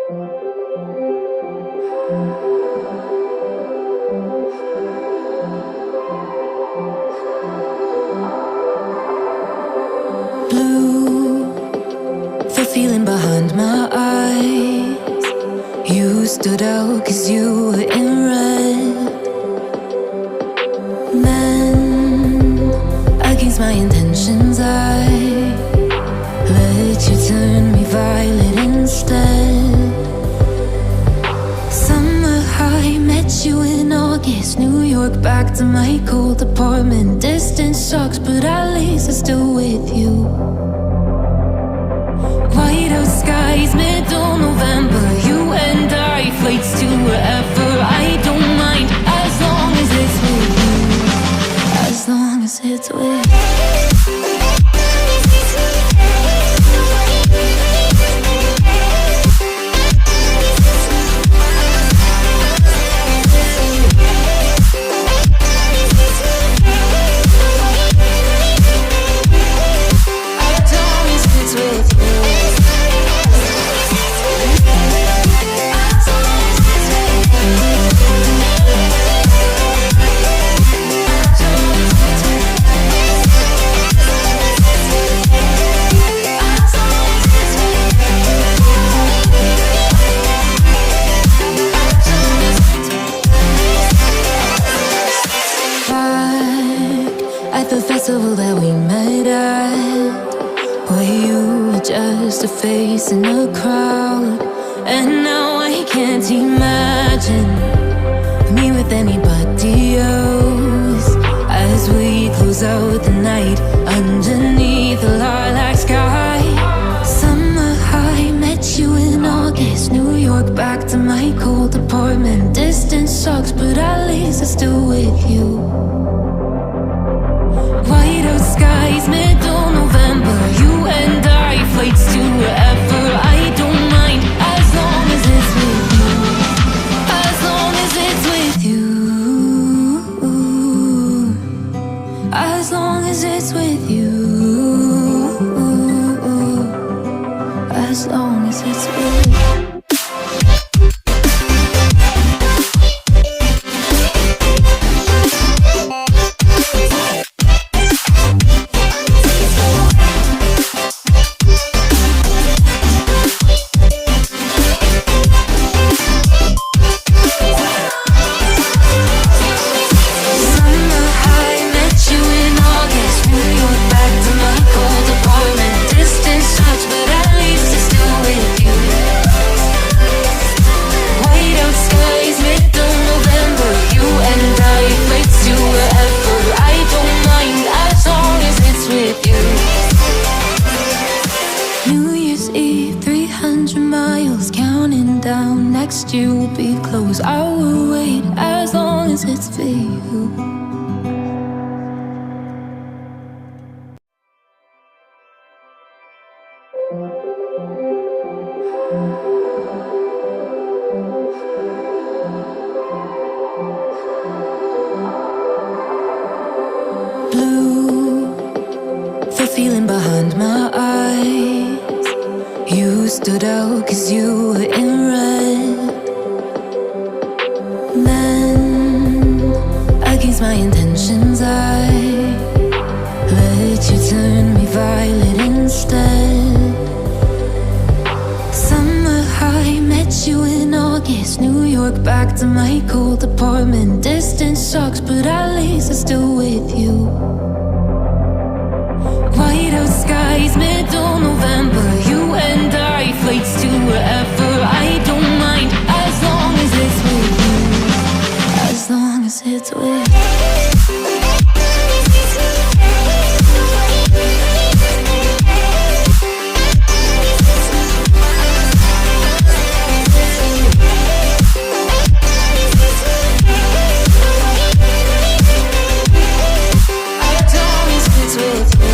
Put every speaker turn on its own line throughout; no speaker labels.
Blue, the feeling behind my eyes. You stood out 'cause you were in red. Men, against my intentions, I let you turn me violet instead. Summer high, met you in August. New York, back to my cold apartment. Distance sucks, but at least I'm still with you. White out skies, middle November. You and I, flights to wherever. I don't mind, as long as it's with you. As long as it's with you. The festival that we met at, where you were just a face in a crowd. And now I can't imagine me with anybody else. As we close out the night underneath the lilac sky. Summer high, met you in August. New York, back to my cold apartment. Distance sucks, but at least I'm still with you. White out skies, middle November. You and I, flights to wherever. I don't mind, as long as it's with you. As long as it's with you. As long as it's with you. As long as it's with you. Next year will be close. I will wait as long as it's for you. Blue, the feeling behind my eyes. You stood out 'cause you were in red. Men, against my intentions, I let you turn me violet instead. Summer high, met you in August. New York, back to my cold apartment. Distance sucks, but at least I'm still with you. White out skies, middle November. You and I, flights to wherever. I don't mind, as long as it's with you. As long as it's with you. As long as it's with you.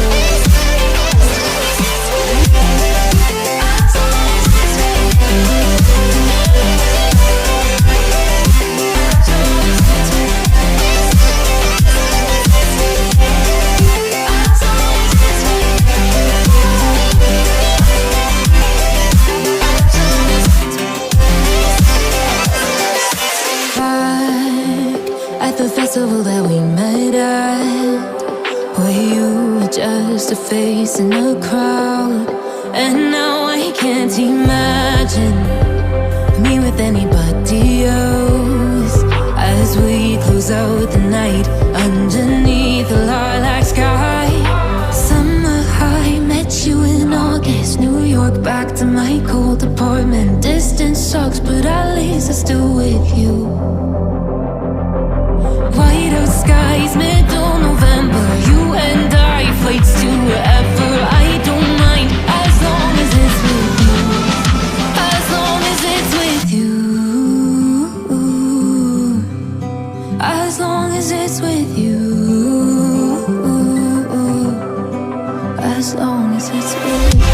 face in a crowd. And now I can't imagine me with anybody else. As we close out the night underneath the lilac sky. Summer high, met you in August. New York, back to my cold apartment. Distance sucks, but at least I'm still with you. White out skies, middle November. You and I, flights to wherever. I don't mind, as long as it's with you. As long as it's with you. As long as it's with you. As long as it's with you.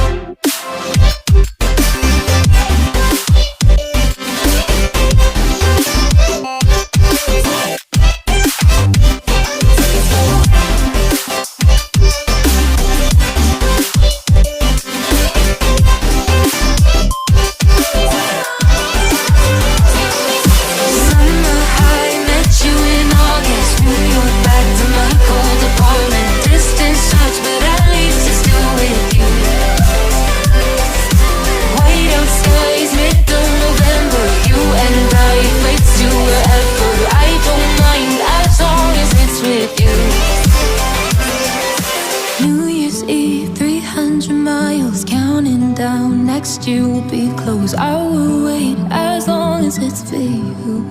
Next year will be close. I will wait as long as it's for you.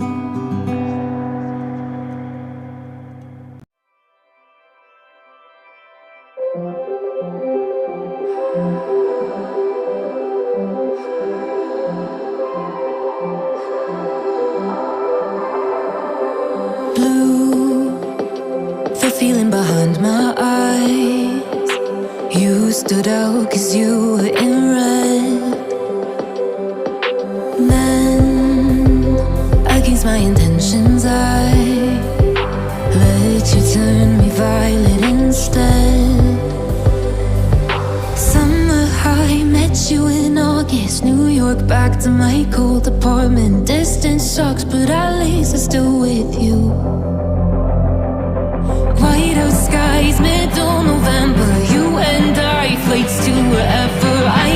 Blue, the feeling behind my eyes. You stood out 'cause you were in red. Men, against my intentions, I let you turn me violet instead. Summer high, met you in August. New York, back to my cold apartment. Distance sucks, but at least I'm still with you. White out skies, middle November. You and I, flights to wherever. I